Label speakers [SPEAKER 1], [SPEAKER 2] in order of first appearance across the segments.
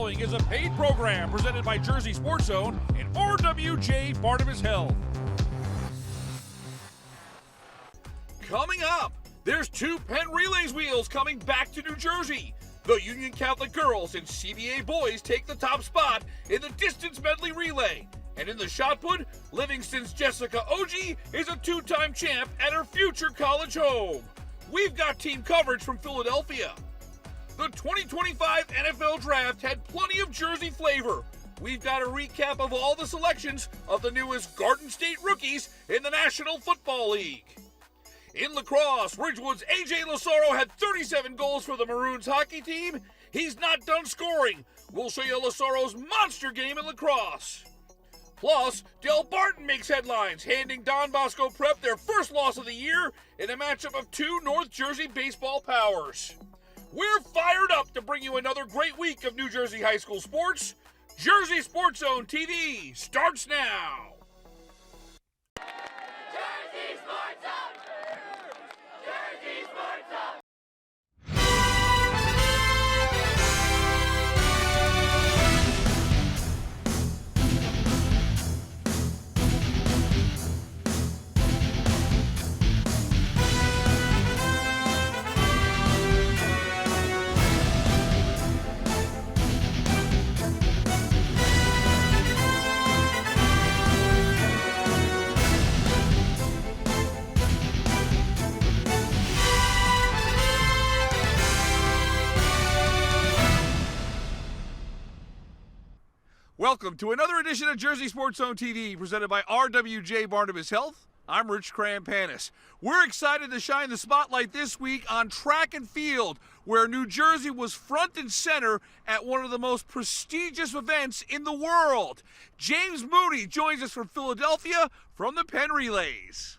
[SPEAKER 1] following is a paid program presented by Jersey Sports Zone and RWJ Barton Health. Coming up, there's two Penn Relays wheels coming back to New Jersey. The Union Catholic girls and CBA boys take the top spot in the distance medley relay. And in the shot put, Livingston's Jessica Oji is a two-time champ at her future college home. We've got team coverage from Philadelphia. The 2025 NFL Draft had plenty of Jersey flavor. We've got a recap of all the selections of the newest Garden State rookies in the National Football League. In lacrosse, Ridgewood's A.J. Lazaro had 37 goals for the Maroons hockey team. He's not done scoring. We'll show you Lazaro's monster game in lacrosse. Plus, Del Barton makes headlines, handing Don Bosco Prep their first loss of the year in a matchup of two North Jersey baseball powers. We're fired up to bring you another great week of New Jersey high school sports. Jersey Sports Zone TV starts now.
[SPEAKER 2] Jersey Sports Zone! Jersey Sports Zone!
[SPEAKER 1] Welcome to another edition of Jersey Sports Zone TV, presented by RWJ Barton Health. I'm Rich Krampanis. We're excited to shine the spotlight this week on track and field, where New Jersey was front and center at one of the most prestigious events in the world. James Mooney joins us from Philadelphia from the Penn Relays.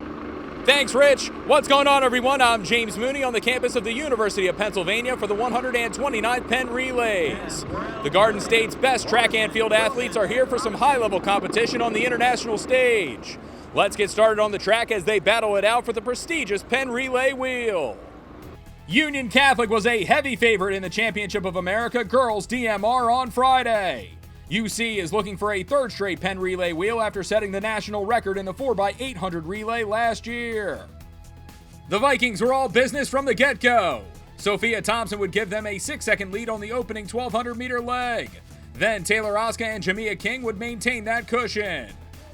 [SPEAKER 3] Thanks, Rich. What's going on, everyone? I'm James Mooney on the campus of the University of Pennsylvania for the 129th Penn Relays. The Garden State's best track and field athletes are here for some high-level competition on the international stage. Let's get started on the track as they battle it out for the prestigious Penn Relay wheel. Union Catholic was a heavy favorite in the Championship of America Girls DMR on Friday. UC is looking for a third straight Penn Relay wheel after setting the national record in the 4x800 relay last year. The Vikings were all business from the get-go. Sophia Thompson would give them a 6-second lead on the opening 1,200-meter leg. Then Taylor Oska and Jamia King would maintain that cushion.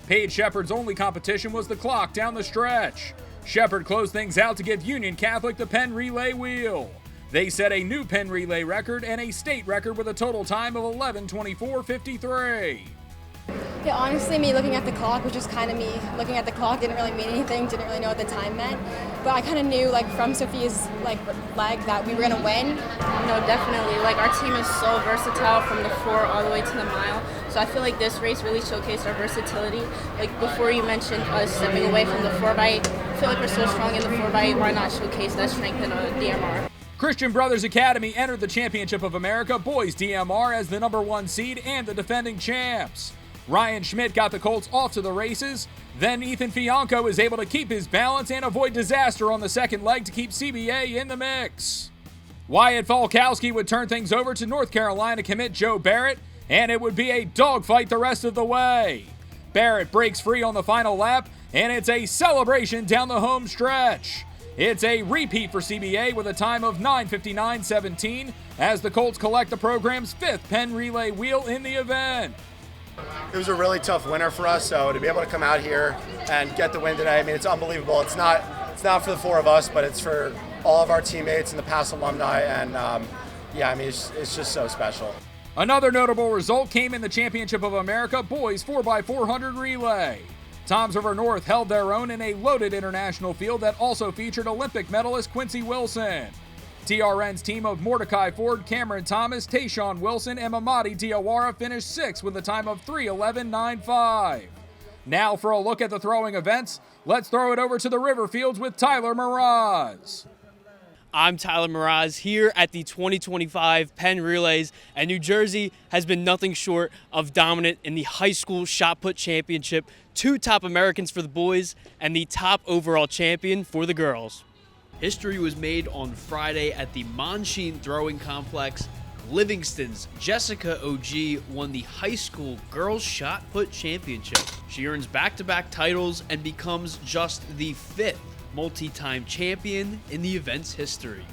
[SPEAKER 3] Paige Shepard's only competition was the clock down the stretch. Shepard closed things out to give Union Catholic the Penn Relay wheel. They set a new Penn Relay record and a state record with a total time of 11:24:53.
[SPEAKER 4] Yeah, honestly, me looking at the clock was just kind of me looking at the clock. Didn't really mean anything. Didn't really know what the time meant. But I kind of knew, from Sophia's leg that we were gonna win.
[SPEAKER 5] No, definitely. Our team is so versatile from the 4 all the way to the mile. So I feel like this race really showcased our versatility. Before you mentioned us stepping away from the 4x8, I feel like we're so strong in the 4x8. Why not showcase that strength in a DMR?
[SPEAKER 3] Christian Brothers Academy entered the Championship of America Boys DMR as the #1 seed and the defending champs. Ryan Schmidt got the Colts off to the races. Then Ethan Fianco is able to keep his balance and avoid disaster on the second leg to keep CBA in the mix. Wyatt Falkowski would turn things over to North Carolina commit Joe Barrett, and it would be a dogfight the rest of the way. Barrett breaks free on the final lap, and it's a celebration down the home stretch. It's a repeat for CBA with a time of 9:59:17 as the Colts collect the program's 5th Penn Relay wheel in the event.
[SPEAKER 6] It was a really tough winter for us, so to be able to come out here and get the win today, it's unbelievable. It's not for the 4 of us, but it's for all of our teammates and the past alumni, and it's just so special.
[SPEAKER 3] Another notable result came in the Championship of America Boys 4x400 relay. Toms River North held their own in a loaded international field that also featured Olympic medalist Quincy Wilson. TRN's team of Mordecai Ford, Cameron Thomas, Tayshawn Wilson, and Mamadi Diawara finished 6th with a time of 3:11:95. Now for a look at the throwing events, let's throw it over to the river fields with Tyler Mraz.
[SPEAKER 7] I'm Tyler Mraz here at the 2025 Penn Relays, and New Jersey has been nothing short of dominant in the high school shot put championship. 2 top Americans for the boys and the top overall champion for the girls.
[SPEAKER 8] History was made on Friday at the Monsheen Throwing Complex.
[SPEAKER 7] Livingston's Jessica OG won the high school girls shot put championship. She earns back-to-back titles and becomes just the 5th multi-time champion in the event's history.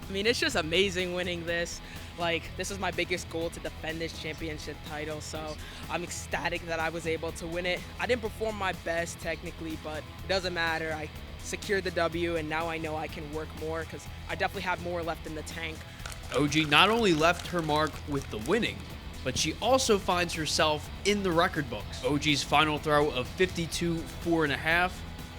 [SPEAKER 8] I mean, it's just amazing winning this. Like, this is my biggest goal, to defend this championship title, so I'm ecstatic that I was able to win it. I didn't perform my best technically, but it doesn't matter. I secured the W, and now I know I can work more because I definitely have more left in the tank.
[SPEAKER 7] OG not only left her mark with the winning, but she also finds herself in the record books. OG's final throw of 52.4.5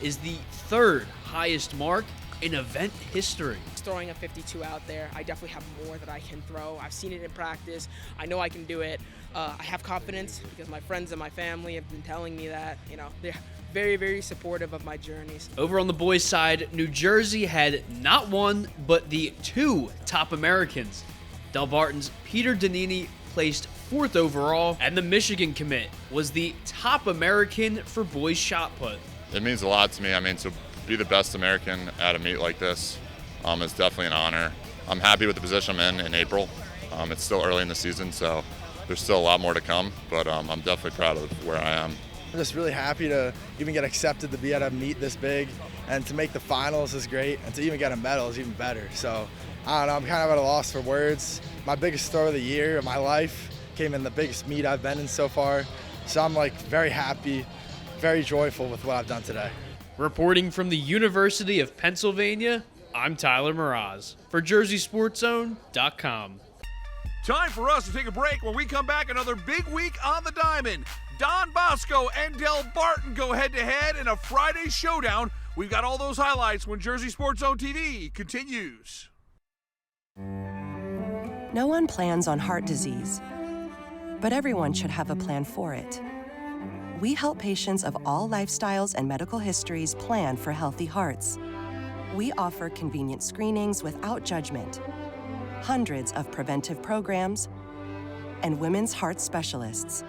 [SPEAKER 7] is the 3rd highest mark in event history.
[SPEAKER 8] Throwing a 52 out there, I definitely have more that I can throw. I've seen it in practice. I know I can do it. I have confidence because my friends and my family have been telling me that. You know, they're very, very supportive of my journeys.
[SPEAKER 7] Over on the boys' side, New Jersey had not one, but the 2 top Americans. Del Barton's Peter Danini placed 4th overall, and the Michigan commit was the top American for boys shot put.
[SPEAKER 9] It means a lot to me. I mean, to be the best American at a meet like this is definitely an honor. I'm happy with the position I'm in April. It's still early in the season, so there's still a lot more to come, but I'm definitely proud of where I am.
[SPEAKER 10] I'm just really happy to even get accepted to be at a meet this big, and to make the finals is great, and to even get a medal is even better. So I don't know, I'm kind of at a loss for words. My biggest throw of the year of my life came in the biggest meet I've been in so far. So I'm like very happy, very joyful with what I've done today.
[SPEAKER 7] Reporting from the University of Pennsylvania, I'm Tyler Mraz for JerseySportsZone.com.
[SPEAKER 1] Time for us to take a break. When we come back, another big week on the diamond. Don Bosco and Del Barton go head-to-head in a Friday showdown. We've got all those highlights when Jersey Sports Zone TV continues.
[SPEAKER 11] No one plans on heart disease, but everyone should have a plan for it. We help patients of all lifestyles and medical histories plan for healthy hearts. We offer convenient screenings without judgment, hundreds of preventive programs, and women's heart specialists.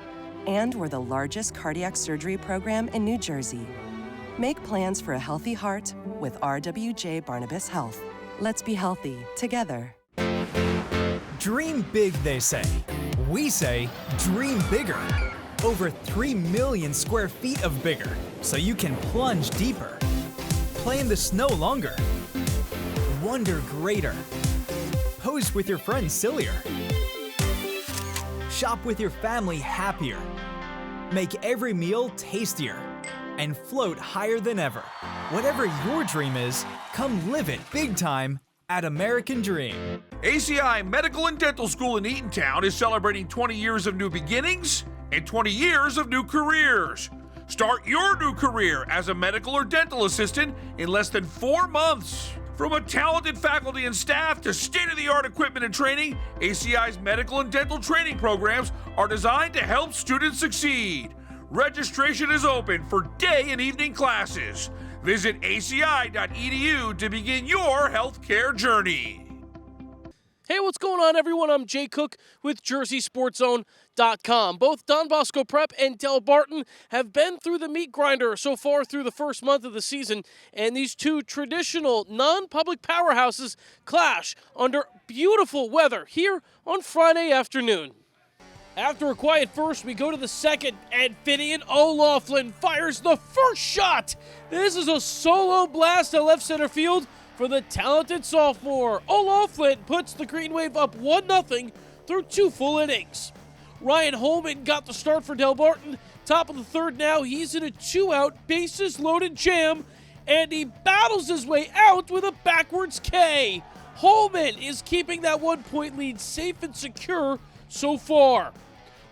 [SPEAKER 11] And we're the largest cardiac surgery program in New Jersey. Make plans for a healthy heart with RWJ Barnabas Health. Let's be healthy together.
[SPEAKER 12] Dream big, they say. We say dream bigger. Over 3 million square feet of bigger, so you can plunge deeper. Play in the snow longer. Wonder greater. Pose with your friends sillier. Shop with your family happier. Make every meal tastier. And float higher than ever. Whatever your dream is, come live it big time at American Dream.
[SPEAKER 1] ACI Medical and Dental School in Eatontown is celebrating 20 years of new beginnings and 20 years of new careers. Start your new career as a medical or dental assistant in less than 4 months. From a talented faculty and staff to state-of-the-art equipment and training, ACI's medical and dental training programs are designed to help students succeed. Registration is open for day and evening classes. Visit aci.edu to begin your healthcare journey.
[SPEAKER 13] Hey, what's going on, everyone? I'm Jay Cook with JerseySportsZone.com. Both Don Bosco Prep and Del Barton have been through the meat grinder so far through the first month of the season, and these two traditional non-public powerhouses clash under beautiful weather here on Friday afternoon. After a quiet first, we go to the second, and Finian O'Loughlin fires the first shot. This is a solo blast to left center field for the talented sophomore. O'Loughlin puts the Green Wave up 1-0 through 2 full innings. Ryan Holman got the start for Del Barton. Top of the third now, he's in a 2-out, bases loaded jam, and he battles his way out with a backwards K. Holman is keeping that 1-point lead safe and secure so far.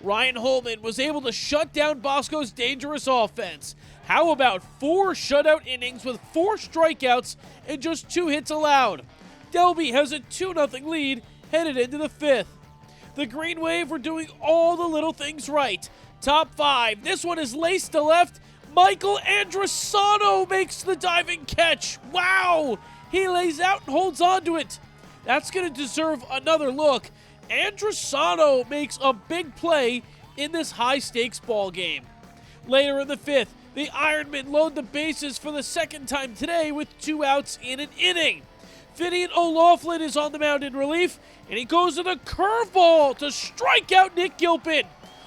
[SPEAKER 13] Ryan Holman was able to shut down Bosco's dangerous offense. How about 4 shutout innings with 4 strikeouts and just 2 hits allowed? Delby has a 2-0 lead headed into the 5th. The Green Wave were doing all the little things right. Top 5. This one is laced to left. Michael Andresano makes the diving catch. Wow! He lays out and holds on to it. That's going to deserve another look. Andresano makes a big play in this high-stakes ball game. Later in the 5th, the Ironmen load the bases for the second time today with 2 outs in an inning. Finian O'Loughlin is on the mound in relief, and he goes with a curveball to strike out Nick Gilpin.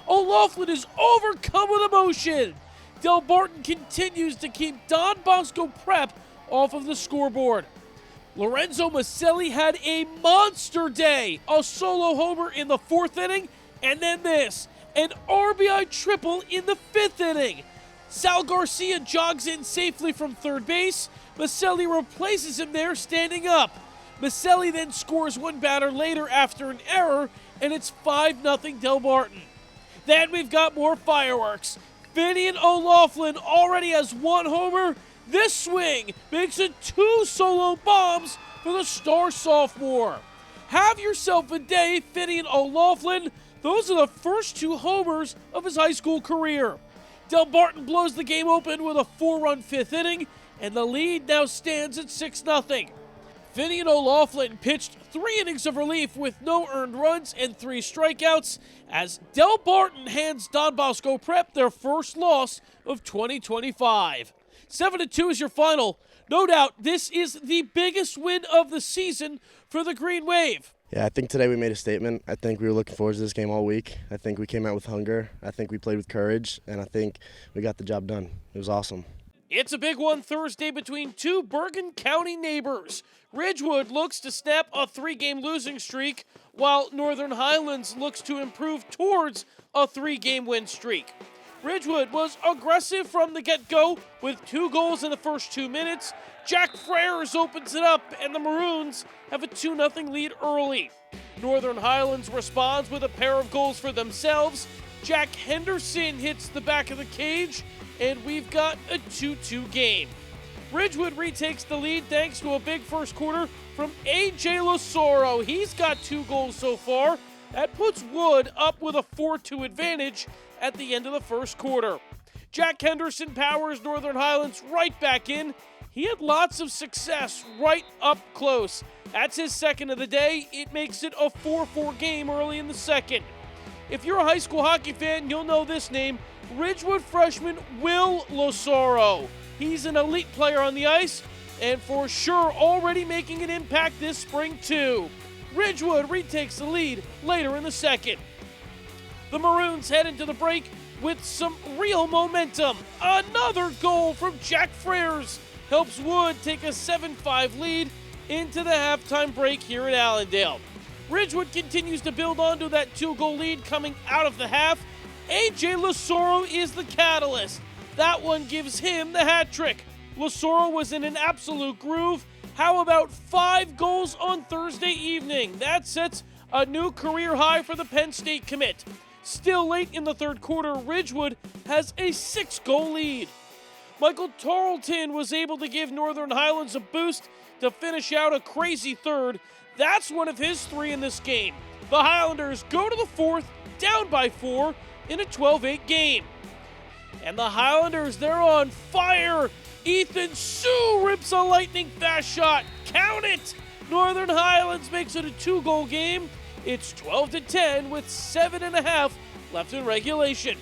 [SPEAKER 13] O'Loughlin is overcome with emotion. Del Barton continues to keep Don Bosco Prep off of the scoreboard. Lorenzo Maselli had a monster day, a solo homer in the 4th inning, and then this, an RBI triple in the 5th inning. Sal Garcia jogs in safely from third base. Maselli replaces him there standing up. Maselli then scores one batter later after an error, and it's 5-0 Del Barton. Then we've got more fireworks. Finian O'Loughlin already has 1 homer. This swing makes it 2 solo bombs for the star sophomore. Have yourself a day, Finian O'Loughlin. Those are the first 2 homers of his high school career. Del Barton blows the game open with a 4-run 5th inning, and the lead now stands at 6-0. Finian O'Loughlin pitched 3 innings of relief with no earned runs and 3 strikeouts as Del Barton hands Don Bosco Prep their first loss of 2025. 7-2 is your final. No doubt this is the biggest win of the season for the Green Wave.
[SPEAKER 14] Yeah, I think today we made a statement. I think we were looking forward to this game all week. I think we came out with hunger. I think we played with courage, and I think we got the job done. It was awesome.
[SPEAKER 13] It's a big one Thursday between 2 Bergen County neighbors. Ridgewood looks to snap a 3-game losing streak, while Northern Highlands looks to improve towards a 3-game win streak. Ridgewood was aggressive from the get-go with 2 goals in the first 2 minutes. Jack Frères opens it up, and the Maroons have a 2-0 lead early. Northern Highlands responds with a pair of goals for themselves. Jack Henderson hits the back of the cage, and we've got a 2-2 game. Ridgewood retakes the lead thanks to a big first quarter from A.J. Losoro. He's got 2 goals so far. That puts Wood up with a 4-2 advantage at the end of the first quarter. Jack Henderson powers Northern Highlands right back in. He had lots of success right up close. That's his second of the day. It makes it a 4-4 game early in the second. If you're a high school hockey fan, you'll know this name, Ridgewood freshman Will Losoro. He's an elite player on the ice, and for sure already making an impact this spring too. Ridgewood retakes the lead later in the second. The Maroons head into the break with some real momentum. Another goal from Jack Frères helps Wood take a 7-5 lead into the halftime break here at Allendale. Ridgewood continues to build onto that 2-goal lead coming out of the half. A.J. Losoro is the catalyst. That one gives him the hat trick. Losoro was in an absolute groove. How about 5 goals on Thursday evening? That sets a new career high for the Penn State commit. Still late in the third quarter, Ridgewood has a 6-goal lead. Michael Tarleton was able to give Northern Highlands a boost to finish out a crazy third. That's one of his 3 in this game. The Highlanders go to the 4th, down by 4 in a 12-8 game. And the Highlanders, they're on fire. Ethan Sue rips a lightning fast shot. Count it! Northern Highlands makes it a 2-goal game. It's 12-10 with 7.5 left in regulation.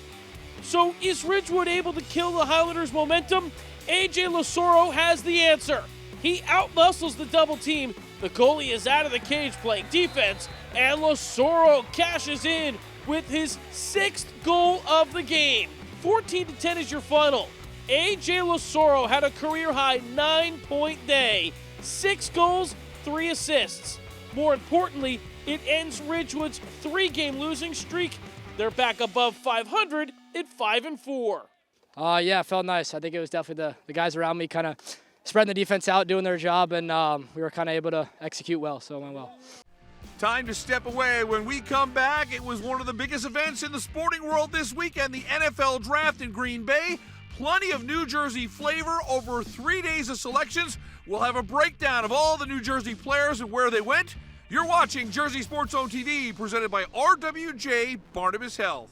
[SPEAKER 13] So is Ridgewood able to kill the Highlanders' momentum? A.J. Losoro has the answer. He outmuscles the double team. The goalie is out of the cage playing defense, and Losoro cashes in with his 6th goal of the game. 14-10 is your final. A.J. Losoro had a career-high 9-point day. 6 goals, 3 assists. More importantly, it ends Ridgewood's 3-game losing streak. They're back above 500 at 5-4.
[SPEAKER 15] Yeah, it felt nice. I think it was definitely the guys around me kind of spreading the defense out, doing their job, and we were kind of able to execute well, so it went well.
[SPEAKER 1] Time to step away. When we come back, it was one of the biggest events in the sporting world this weekend, the NFL Draft in Green Bay. Plenty of New Jersey flavor over 3 days of selections. We'll have a breakdown of all the New Jersey players and where they went. You're watching Jersey Sports Zone TV, presented by RWJ Barnabas Health.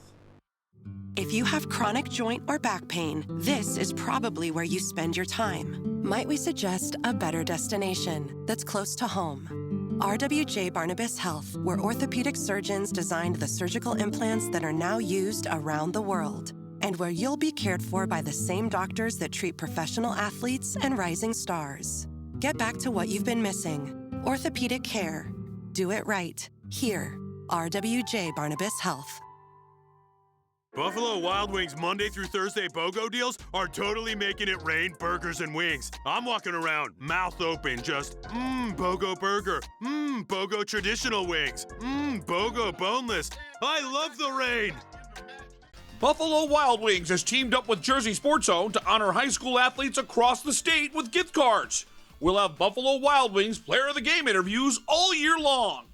[SPEAKER 11] If you have chronic joint or back pain, this is probably where you spend your time. Might we suggest a better destination that's close to home? RWJ Barnabas Health, where orthopedic surgeons designed the surgical implants that are now used around the world, and where you'll be cared for by the same doctors that treat professional athletes and rising stars. Get back to what you've been missing. Orthopedic care. Do it right. Here, RWJ Barnabas Health.
[SPEAKER 16] Buffalo Wild Wings Monday through Thursday BOGO deals are totally making it rain burgers and wings. I'm walking around, mouth open, just, BOGO burger, BOGO traditional wings, BOGO boneless. I love the rain.
[SPEAKER 1] Buffalo Wild Wings has teamed up with Jersey Sports Zone to honor high school athletes across the state with gift cards. We'll have Buffalo Wild Wings Player of the Game interviews all year long.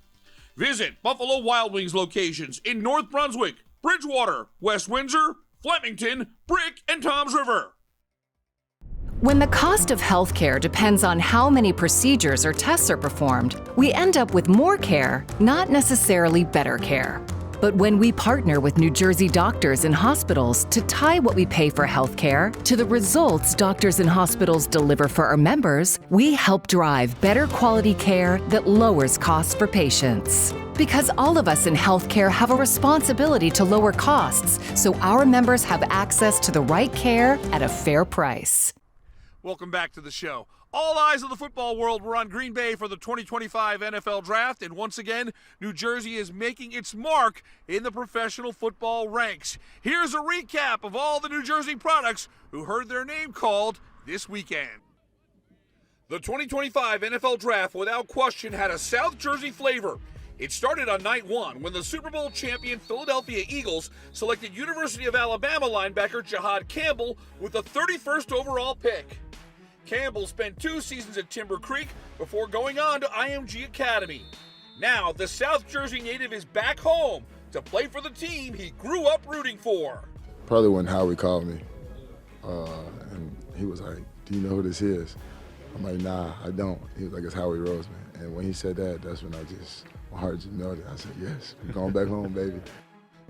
[SPEAKER 1] Visit Buffalo Wild Wings locations in North Brunswick, Bridgewater, West Windsor, Flemington, Brick, and Toms River.
[SPEAKER 17] When the cost of healthcare depends on how many procedures or tests are performed, we end up with more care, not necessarily better care. But when we partner with New Jersey doctors and hospitals to tie what we pay for healthcare to the results doctors and hospitals deliver for our members, we help drive better quality care that lowers costs for patients. Because all of us in healthcare have a responsibility to lower costs so our members have access to the right care at a fair price.
[SPEAKER 1] Welcome back to the show. All eyes of the football world were on Green Bay for the 2025 NFL Draft, and once again, New Jersey is making its mark in the professional football ranks. Here's a recap of all the New Jersey products who heard their name called this weekend. The 2025 NFL Draft, without question, had a South Jersey flavor. It started on night one when the Super Bowl champion Philadelphia Eagles selected University of Alabama linebacker Jahad Campbell with the 31st overall pick. Campbell spent 2 seasons at Timber Creek before going on to IMG Academy. Now, the South Jersey native is back home to play for the team he grew up rooting for.
[SPEAKER 18] Probably when Howie called me, and he was like, "Do you know who this is?" I'm like, "Nah, I don't." He was like, "It's Howie Roseman." And when he said that, that's when my heart just melted. I said, "Yes, I'm going back home, baby."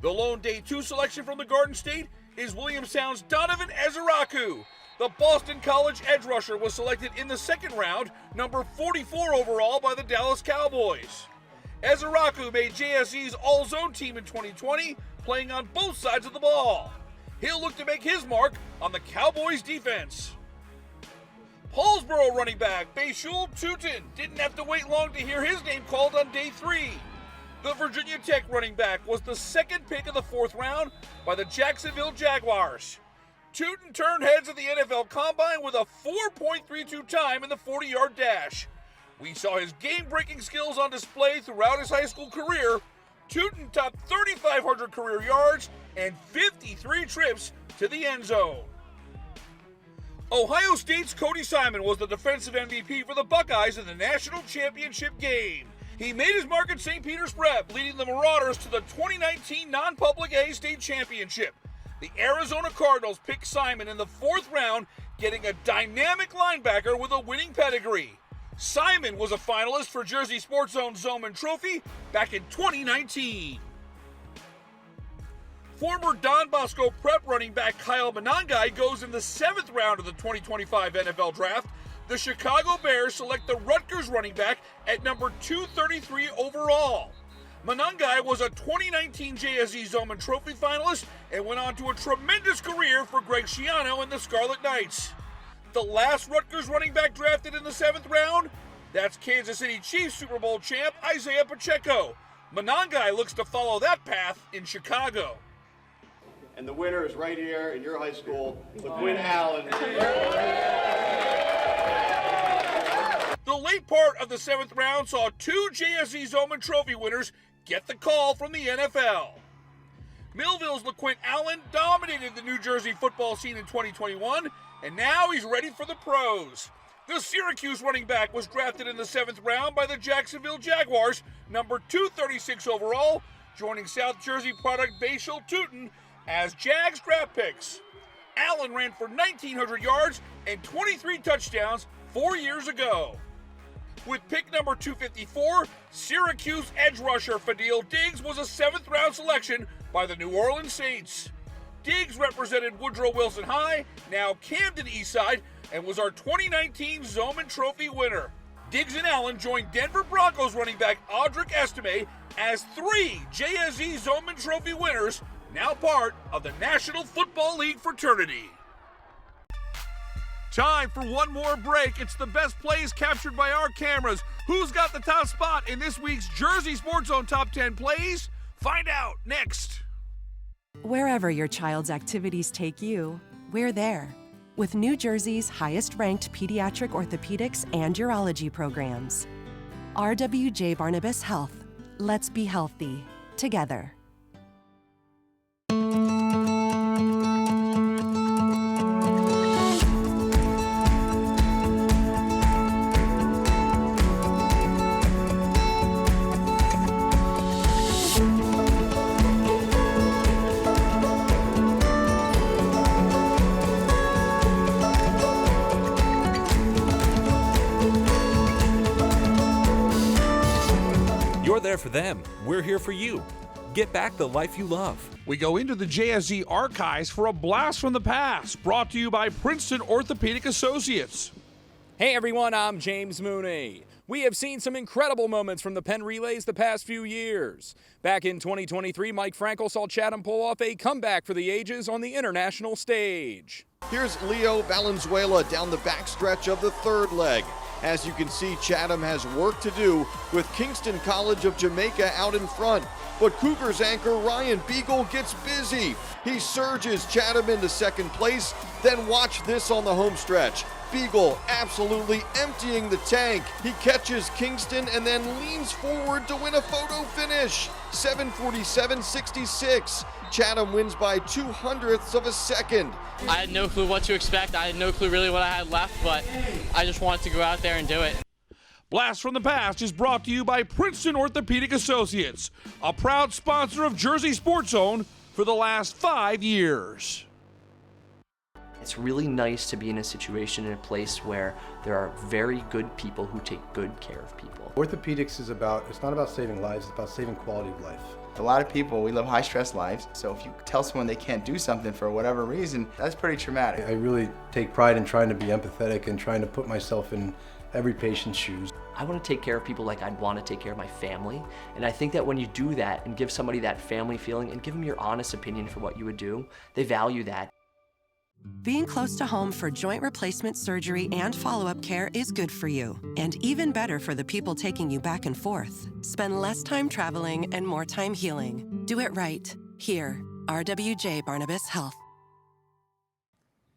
[SPEAKER 1] The lone day 2 selection from the Garden State is Williamstown's Donovan Ezeraku. The Boston College edge rusher was selected in the 2nd round, number 44 overall by the Dallas Cowboys. Ezeraku made JSE's all-zone team in 2020, playing on both sides of the ball. He'll look to make his mark on the Cowboys' defense. Paulsboro running back Bashul Tutin didn't have to wait long to hear his name called on day 3. The Virginia Tech running back was the 2nd pick of the 4th round by the Jacksonville Jaguars. Tutin turned heads at the NFL Combine with a 4.32 time in the 40-yard dash. We saw his game-breaking skills on display throughout his high school career. Tutin topped 3,500 career yards and 53 trips to the end zone. Ohio State's Cody Simon was the defensive MVP for the Buckeyes in the national championship game. He made his mark at St. Peter's Prep, leading the Marauders to the 2019 non-public A state championship. The Arizona Cardinals picked Simon in the 4th round, getting a dynamic linebacker with a winning pedigree. Simon was a finalist for Jersey Sports Zone's Zoman Trophy back in 2019. Former Don Bosco Prep running back Kyle Monangai goes in the 7th round of the 2025 NFL Draft. The Chicago Bears select the Rutgers running back at number 233 overall. Monangai was a 2019 JSE Zoman Trophy finalist and went on to a tremendous career for Greg Schiano and the Scarlet Knights. The last Rutgers running back drafted in the 7th round? That's Kansas City Chiefs Super Bowl champ Isaiah Pacheco. Monangai looks to follow that path in Chicago.
[SPEAKER 19] And the winner is right here in your high school, LaQuinn Allen.
[SPEAKER 1] The late part of the 7th round saw 2 JSE Zoman Trophy winners get the call from the NFL. Millville's LaQuinn Allen dominated the New Jersey football scene in 2021, and now he's ready for the pros. The Syracuse running back was drafted in the 7th round by the Jacksonville Jaguars, number 236 overall, joining South Jersey product Bashul Tutin as Jags draft picks. Allen ran for 1,900 yards and 23 touchdowns 4 years ago. With pick number 254, Syracuse edge rusher Fadil Diggs was a 7th round selection by the New Orleans Saints. Diggs represented Woodrow Wilson High, now Camden Eastside, and was our 2019 Zoman Trophy winner. Diggs and Allen joined Denver Broncos running back Audric Estime as 3 JSE Zoman Trophy winners, now part of the National Football League fraternity. Time for one more break. It's the best plays captured by our cameras. Who's got the top spot in this week's Jersey Sports Zone Top 10 Plays? Find out next.
[SPEAKER 11] Wherever your child's activities take you, we're there. With New Jersey's highest-ranked pediatric orthopedics and urology programs. RWJ Barnabas Health. Let's be healthy together.
[SPEAKER 20] You're there for them. We're here for you. Get back the life you love.
[SPEAKER 1] We go into the JSZ archives for a blast from the past, brought to you by Princeton Orthopedic Associates.
[SPEAKER 3] Hey everyone, I'm James Mooney. We have seen some incredible moments from the Penn Relays the past few years. Back in 2023, Mike Frankel saw Chatham pull off a comeback for the ages on the international stage.
[SPEAKER 21] Here's Leo Valenzuela down the backstretch of the third leg. As you can see, Chatham has work to do with Kingston College of Jamaica out in front. But Cougars anchor Ryan Beagle gets busy. He surges Chatham into second place. Then watch this on the home stretch. Beagle absolutely emptying the tank. He catches Kingston and then leans forward to win a photo finish. 7:47.66. Chatham wins by 0.02 of a second.
[SPEAKER 22] I had no clue what to expect. I had no clue really what I had left, but I just wanted to go out there and do it.
[SPEAKER 1] Blast from the Past is brought to you by Princeton Orthopedic Associates, a proud sponsor of Jersey Sports Zone for the last 5 years.
[SPEAKER 23] It's really nice to be in a situation, in a place where there are very good people who take good care of people.
[SPEAKER 24] Orthopedics is it's not about saving lives, it's about saving quality of life.
[SPEAKER 25] A lot of people, we live high stress lives, so if you tell someone they can't do something for whatever reason, that's pretty traumatic.
[SPEAKER 24] I really take pride in trying to be empathetic and trying to put myself in every patient's shoes.
[SPEAKER 23] I want to take care of people like I'd want to take care of my family, and I think that when you do that and give somebody that family feeling and give them your honest opinion for what you would do, they value that.
[SPEAKER 11] Being close to home for joint replacement surgery and follow-up care is good for you, and even better for the people taking you back and forth. Spend less time traveling and more time healing. Do it right. Here, RWJ Barnabas Health.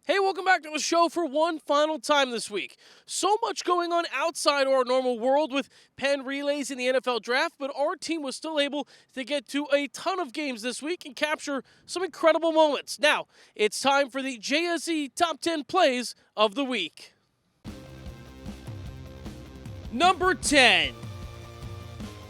[SPEAKER 13] Hey, welcome back to the show for one final time this week. So much going on outside our normal world with Penn Relays in the NFL Draft, but our team was still able to get to a ton of games this week and capture some incredible moments. Now, it's time for the JSZ Top 10 Plays of the Week. Number 10.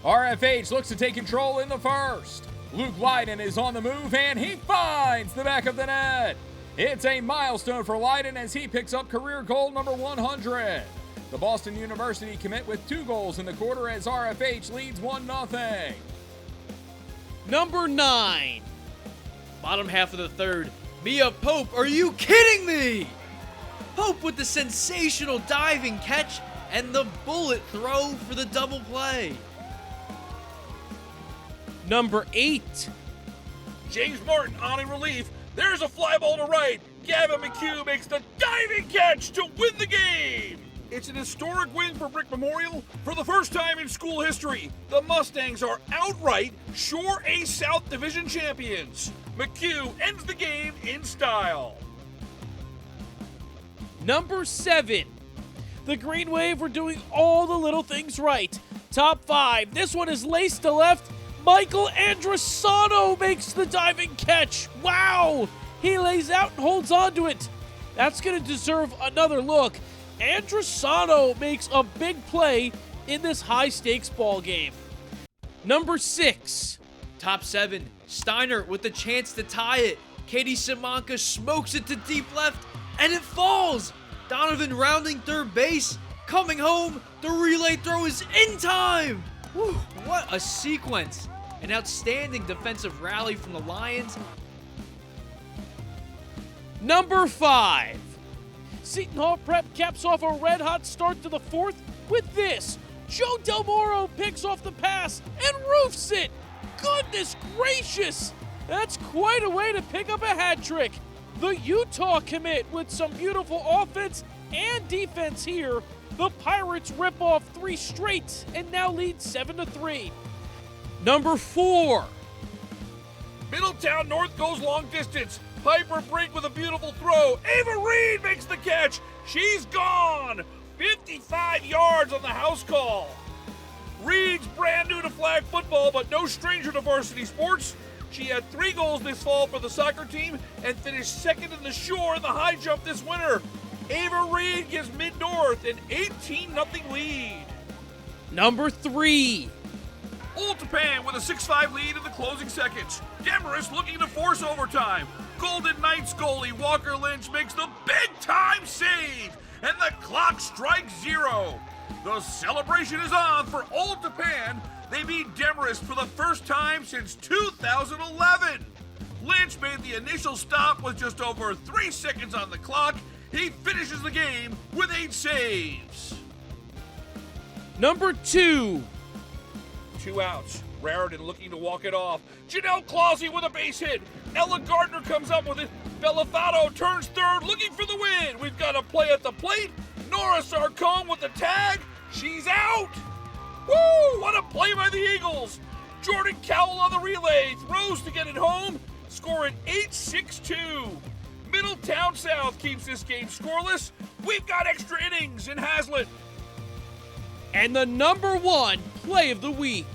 [SPEAKER 3] RFH looks to take control in the first. Luke Lydon is on the move, and he finds the back of the net. It's a milestone for Lydon as he picks up career goal number 100. The Boston University commit with 2 goals in the quarter as RFH leads 1-0.
[SPEAKER 7] Number 9. Bottom half of the third. Mia Pope, are you kidding me? Pope with the sensational diving catch and the bullet throw for the double play.
[SPEAKER 13] Number 8.
[SPEAKER 1] James Barton on in relief. There's a fly ball to right. Gavin McHugh makes the diving catch to win the game. It's an historic win for Brick Memorial. For the first time in school history, the Mustangs are outright Shore A South Division champions. McHugh ends the game in style.
[SPEAKER 13] Number 7. The Green Wave were doing all the little things right. Top 5. This one is laced to left. Michael Andrusano makes the diving catch. Wow! He lays out and holds on to it. That's going to deserve another look. Andrusano makes a big play in this high-stakes ball game. Number 6.
[SPEAKER 7] Top 7. Steiner with the chance to tie it. Katie Simonka smokes it to deep left, and it falls. Donovan rounding third base. Coming home, the relay throw is in time. Whew, what a sequence. An outstanding defensive rally from the Lions.
[SPEAKER 13] Number 5. Seton Hall Prep caps off a red-hot start to the fourth with this. Joe Del Moro picks off the pass and roofs it. Goodness gracious! That's quite a way to pick up a hat trick. The Utah commit with some beautiful offense and defense here. The Pirates rip off 3 straight and now lead 7-3. Number 4.
[SPEAKER 1] Middletown North goes long distance. Piper Brink with a beautiful throw. Ava Reed makes the catch. She's gone. 55 yards on the house call. Reed's brand new to flag football, but no stranger to varsity sports. She had 3 goals this fall for the soccer team and finished second in the shore in the high jump this winter. Ava Reed gives Mid-North an 18-0 lead.
[SPEAKER 13] Number 3.
[SPEAKER 1] Old Japan with a 6-5 lead in the closing seconds. Demarest looking to force overtime. Golden Knights goalie Walker Lynch makes the big-time save, and the clock strikes 0. The celebration is on for Old Japan. They beat Demarest for the first time since 2011. Lynch made the initial stop with just over 3 seconds on the clock. He finishes the game with 8 saves.
[SPEAKER 13] Number 2.
[SPEAKER 1] 2 outs. Raritan looking to walk it off. Janelle Clausey with a base hit. Ella Gardner comes up with it. Belafato turns third, looking for the win. We've got a play at the plate. Nora Sarcone with the tag. She's out. Woo! What a play by the Eagles. Jordan Cowell on the relay. Throws to get it home. Scoring 8-6-2. Middletown South keeps this game scoreless. We've got extra innings in Hazlitt.
[SPEAKER 13] And the number 1 play of the week.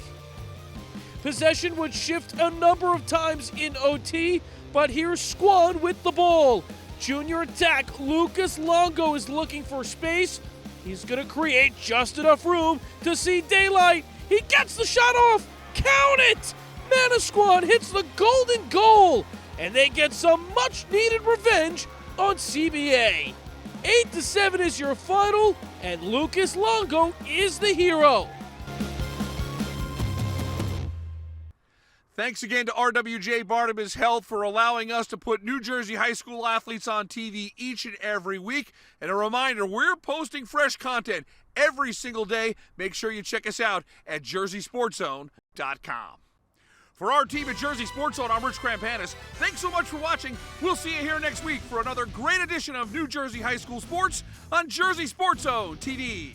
[SPEAKER 13] Possession would shift a number of times in OT, but here's Squad with the ball. Junior attack, Lucas Longo is looking for space. He's going to create just enough room to see daylight. He gets the shot off. Count it! Manasquan hits the golden goal, and they get some much-needed revenge on CBA. 8-7 is your final, and Lucas Longo is the hero.
[SPEAKER 1] Thanks again to RWJ Barnabas Health for allowing us to put New Jersey high school athletes on TV each and every week. And a reminder, we're posting fresh content every single day. Make sure you check us out at jerseysportszone.com. For our team at Jersey Sports Zone, I'm Rich Krampanis. Thanks so much for watching. We'll see you here next week for another great edition of New Jersey High School Sports on Jersey Sports Zone TV.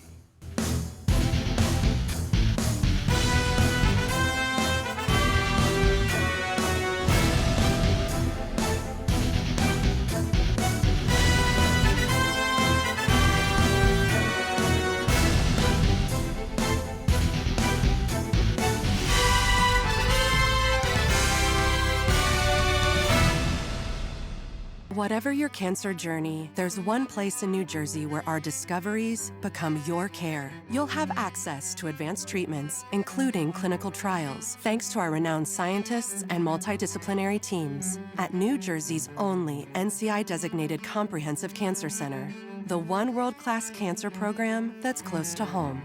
[SPEAKER 11] Whatever your cancer journey, there's one place in New Jersey where our discoveries become your care. You'll have access to advanced treatments, including clinical trials, thanks to our renowned scientists and multidisciplinary teams at New Jersey's only NCI-designated comprehensive cancer center, the one world-class cancer program that's close to home.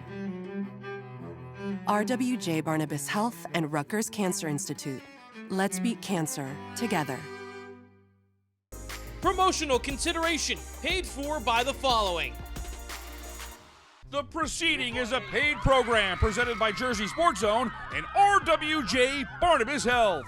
[SPEAKER 11] RWJ Barnabas Health and Rutgers Cancer Institute. Let's beat cancer together.
[SPEAKER 13] Promotional consideration paid for by the following.
[SPEAKER 1] The proceeding is a paid program presented by Jersey Sports Zone and RWJ Barnabas Health.